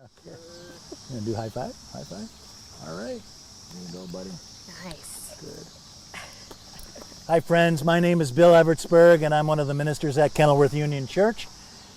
Okay. You gonna do high five? High five? All right. There you go, buddy. Nice. Good. Hi, friends. My name is Bill Evertsberg, and I'm one of the ministers at Kenilworth Union Church.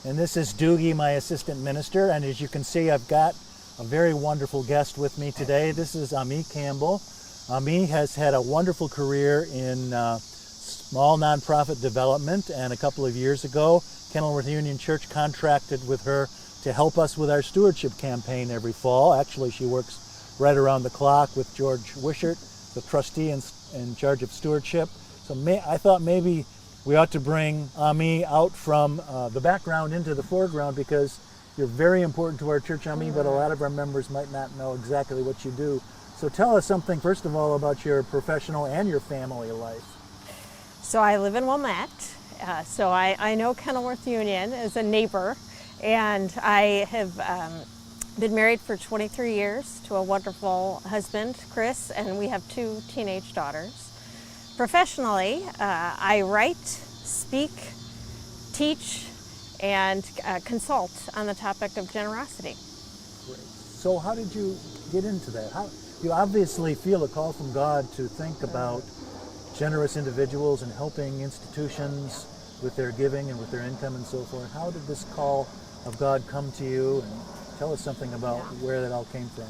And this is Doogie, my assistant minister. And as you can see, I've got a very wonderful guest with me today. This is Ami Campbell. Ami has had a wonderful career in small nonprofit development, and a couple of years ago, Kenilworth Union Church contracted with her to help us with our stewardship campaign every fall. Actually, she works right around the clock with George Wishart, the trustee in charge of stewardship. So I thought maybe we ought to bring Ami out from the background into the foreground, because you're very important to our church, Ami, but a lot of our members might not know exactly what you do. So tell us something, first of all, about your professional and your family life. So I live in Wilmette. So I know Kenilworth Union as a neighbor, and I have been married for 23 years to a wonderful husband, Chris, and we have 2 teenage daughters. Professionally, I write, speak, teach, and consult on the topic of generosity. Great. So how did you get into that? You obviously feel a call from God to think about generous individuals and helping institutions with their giving and with their income and so forth. How did this call of God come to you? And tell us something about where that all came from.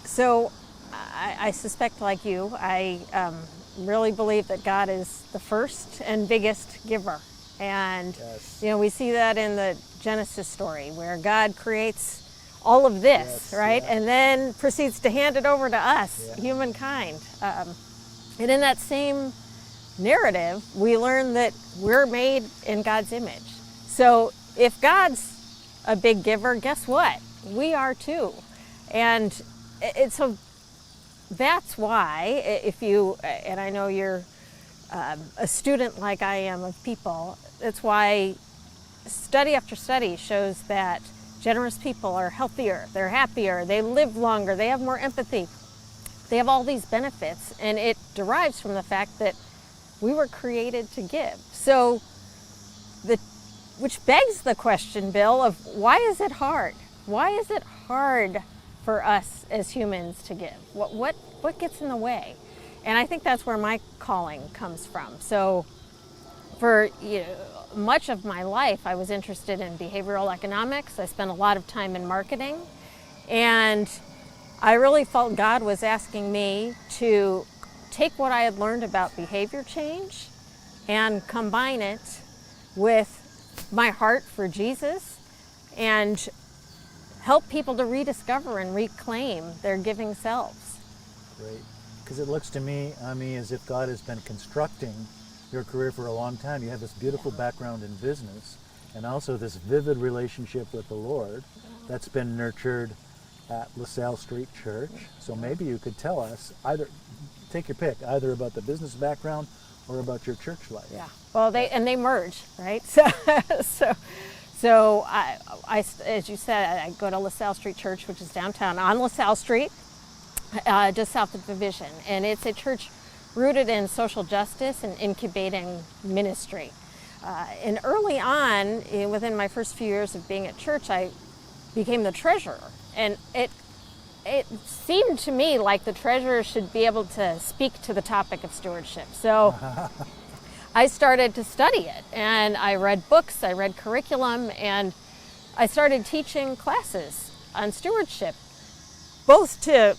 So I suspect, like you, I really believe that God is the first and biggest giver. And Yes. we see that in the Genesis story, where God creates all of this, Yes, right? yeah. And then proceeds to hand it over to us, Yeah. humankind. And in that same narrative, we learn that we're made in God's image. So if God's a big giver, guess what? We are too. And so that's why, and I know you're a student like I am of people, that's why study after study shows that generous people are healthier, they're happier, they live longer, they have more empathy. They have all these benefits, and it derives from the fact that we were created to give. So, which begs the question, Bill, of why is it hard? Why is it hard for us as humans to give? What gets in the way? And I think that's where my calling comes from. So, for much of my life, I was interested in behavioral economics. I spent a lot of time in marketing, and I really felt God was asking me to take what I had learned about behavior change and combine it with my heart for Jesus and help people to rediscover and reclaim their giving selves. Great. Because it looks to me, Ami, as if God has been constructing your career for a long time. You have this beautiful background in business and also this vivid relationship with the Lord that's been nurtured at LaSalle Street Church. So maybe you could tell us, take your pick, either about the business background or about your church life. Yeah. Well, they merge, right? So I, as you said, I go to LaSalle Street Church, which is downtown on LaSalle Street, just south of Division, and it's a church rooted in social justice and incubating ministry. And early on, within my first few years of being at church, I became the treasurer. And it seemed to me like the treasurer should be able to speak to the topic of stewardship. So I started to study it, and I read books, I read curriculum, and I started teaching classes on stewardship, both to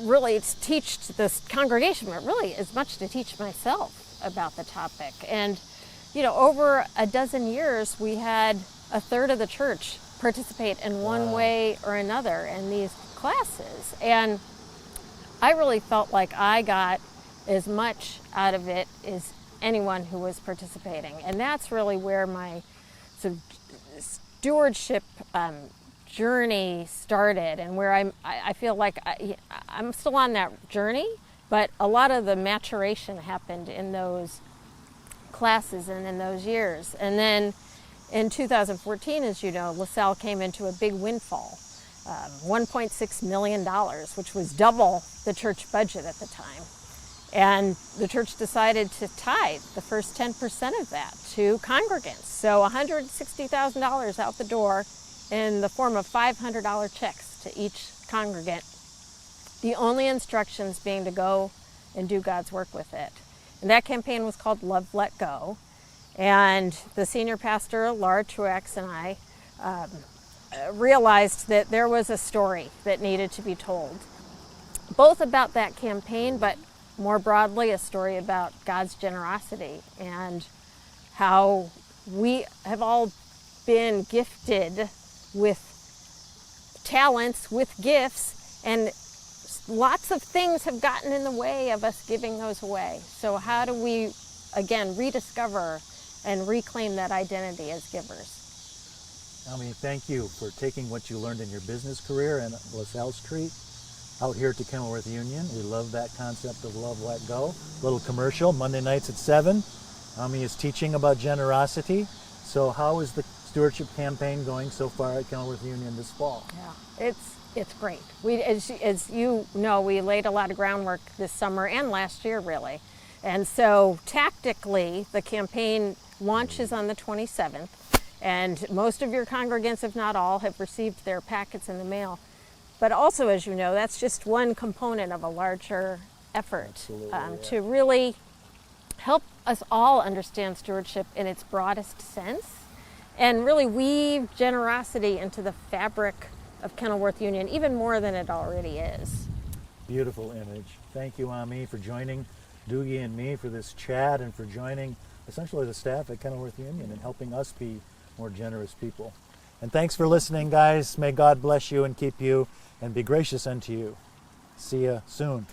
really teach this congregation, but really as much to teach myself about the topic. And over a dozen years, we had a third of the church participate in one way or another in these classes. And I really felt like I got as much out of it as anyone who was participating. And that's really where my sort of stewardship journey started, and where I feel like I'm still on that journey, but a lot of the maturation happened in those classes and in those years. And then in 2014, as you know, LaSalle came into a big windfall, $1.6 million, which was double the church budget at the time. And the church decided to tithe the first 10% of that to congregants. So $160,000 out the door in the form of $500 checks to each congregant. The only instructions being to go and do God's work with it. And that campaign was called Love, Let Go. And the senior pastor, Laura Truex, and I realized that there was a story that needed to be told, both about that campaign, but more broadly, a story about God's generosity and how we have all been gifted with talents, with gifts, and lots of things have gotten in the way of us giving those away. So how do we, again, rediscover and reclaim that identity as givers? Ami, thank you for taking what you learned in your business career in LaSalle Street out here to Kenilworth Union. We love that concept of Love, Let Go. Little commercial, Monday nights at 7. Ami is teaching about generosity. So how is the stewardship campaign going so far at Kenilworth Union this fall? Yeah, it's great. As you know, we laid a lot of groundwork this summer and last year, really. And so tactically, the campaign launches on the 27th. And most of your congregants, if not all, have received their packets in the mail. But also, as you know, that's just one component of a larger effort to really help us all understand stewardship in its broadest sense and really weave generosity into the fabric of Kenilworth Union even more than it already is. Beautiful image. Thank you, Ami, for joining Doogie and me for this chat and for joining essentially the staff at Kenilworth Union and helping us be more generous people. And thanks for listening, guys. May God bless you and keep you and be gracious unto you. See you soon.